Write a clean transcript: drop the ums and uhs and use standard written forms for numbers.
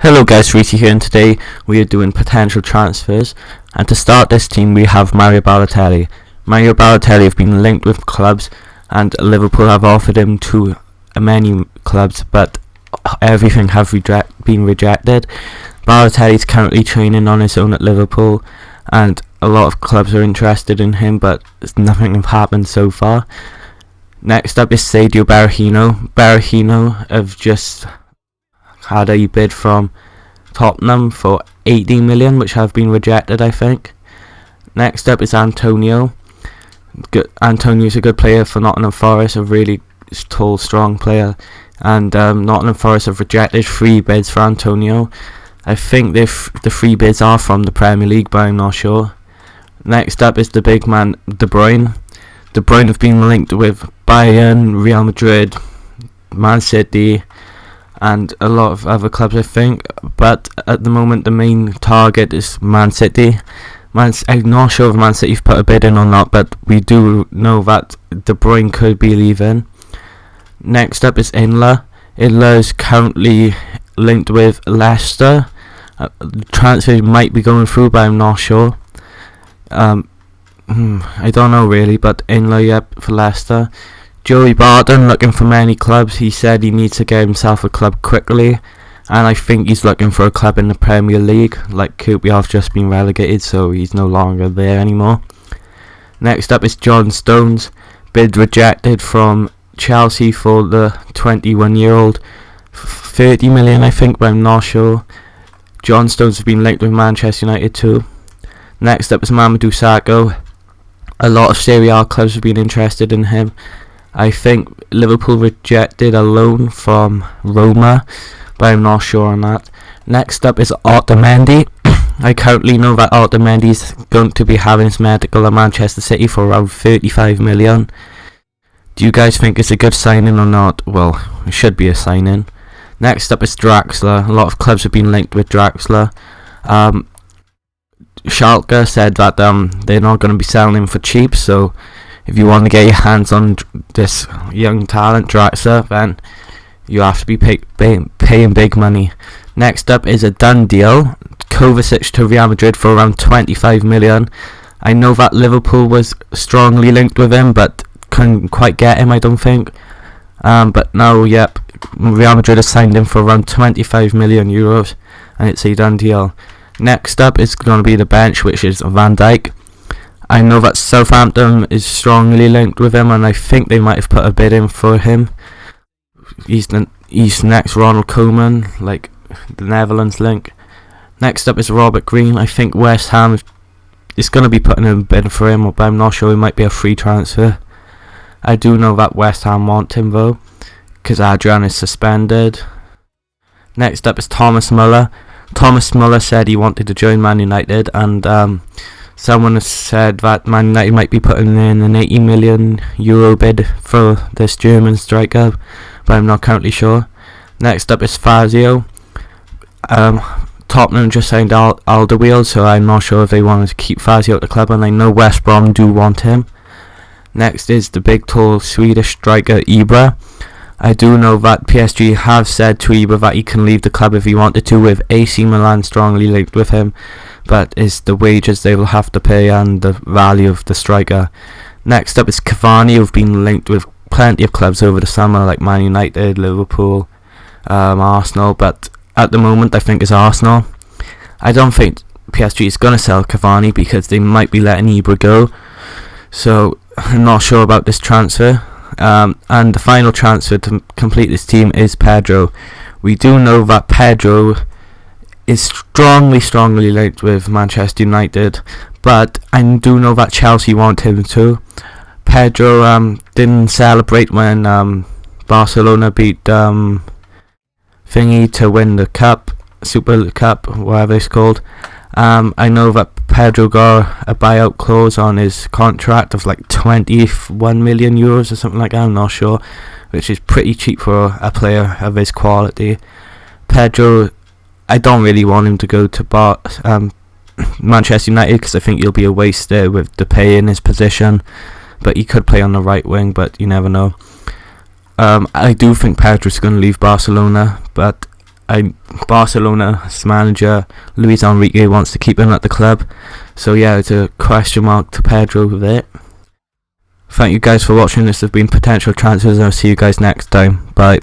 Hello guys, Rhys here, and today we are doing potential transfers. And to start this team, we have Mario Balotelli. Mario Balotelli have been linked with clubs, and Liverpool have offered him to many clubs, but everything have been rejected. Balotelli is currently training on his own at Liverpool, and a lot of clubs are interested in him, but nothing has happened so far. Next up is Sadio Berahino. Berahino have just had a bid from Tottenham for 80 million, which have been rejected, I think. Next up is Antonio. Antonio's a good player for Nottingham Forest, a really tall, strong player, and Nottingham Forest have rejected 3 bids for Antonio. I think the 3 bids are from the Premier League, but I'm not sure. Next up is the big man De Bruyne. De Bruyne have been linked with Bayern, Real Madrid, Man City, and a lot of other clubs, I think, but at the moment the main target is Man City. I'm not sure if Man City've put a bid in or not, but we do know that De Bruyne could be leaving. Next up is Inla. Inla is currently linked with Leicester. The transfer might be going through, but I'm not sure. I don't know really, but Inla, yep, for Leicester. Joey Barton looking for many clubs. He said he needs to get himself a club quickly, and I think he's looking for a club in the Premier League. Like QPR just been relegated, so he's no longer there anymore. Next up is John Stones. Bid rejected from Chelsea for the 21-year-old. 30 million, I think, but I'm not sure. John Stones has been linked with Manchester United too. Next up is Mamadou Sakho. A lot of Serie A clubs have been interested in him. I think Liverpool rejected a loan from Roma, but I'm not sure on that. Next up is Otamendi. I currently know that Otamendi is going to be having his medical at Manchester City for around 35 million. Do you guys think it's a good signing or not? Well, it should be a signing. Next up is Draxler. A lot of clubs have been linked with Draxler. Schalke said that they're not going to be selling him for cheap, so if you want to get your hands on this young talent, Draxler, then you have to be paying big money. Next up is a done deal. Kovacic to Real Madrid for around 25 million. I know that Liverpool was strongly linked with him, but couldn't quite get him, I don't think. But now, yep, Real Madrid has signed him for around 25 million euros, and it's a done deal. Next up is going to be the bench, which is Van Dijk. I know that Southampton is strongly linked with him, and I think they might have put a bid in for him. He's next Ronald Koeman, like the Netherlands link. Next up is Robert Green. I think West Ham is going to be putting in a bid for him, but I'm not sure. It might be a free transfer. I do know that West Ham want him though, because Adrian is suspended. Next up is Thomas Muller. Thomas Muller said he wanted to join Man United, and someone has said that Man United might be putting in an 80 million euro bid for this German striker, but I'm not currently sure. Next up is Fazio. Tottenham just signed Alderweireld, so I'm not sure if they wanted to keep Fazio at the club, and I know West Brom do want him. Next is the big tall Swedish striker Ibra. I do know that PSG have said to Ibra that he can leave the club if he wanted to, with AC Milan strongly linked with him, but it's the wages they will have to pay and the value of the striker. Next up is Cavani, who've been linked with plenty of clubs over the summer, like Man United, Liverpool, Arsenal, but at the moment I think it's Arsenal. I don't think PSG is going to sell Cavani because they might be letting Ibra go, so I'm not sure about this transfer. And the final transfer to complete this team is Pedro. We do know that Pedro is strongly linked with Manchester United, but I do know that Chelsea want him too. Pedro didn't celebrate when Barcelona beat Thingy to win the cup, Super Cup, whatever it's called. I know that Pedro got a buyout clause on his contract of like 21 million euros or something like that, I'm not sure, which is pretty cheap for a player of his quality. Pedro, I don't really want him to go to Manchester United, because I think he'll be a waste there with the pay in his position, but he could play on the right wing, but you never know. I do think Pedro's going to leave Barcelona, but Barcelona's manager Luis Enrique wants to keep him at the club. So yeah, it's a question mark to Pedro there. Thank you guys for watching. This has been Potential Transfers, and I'll see you guys next time. Bye.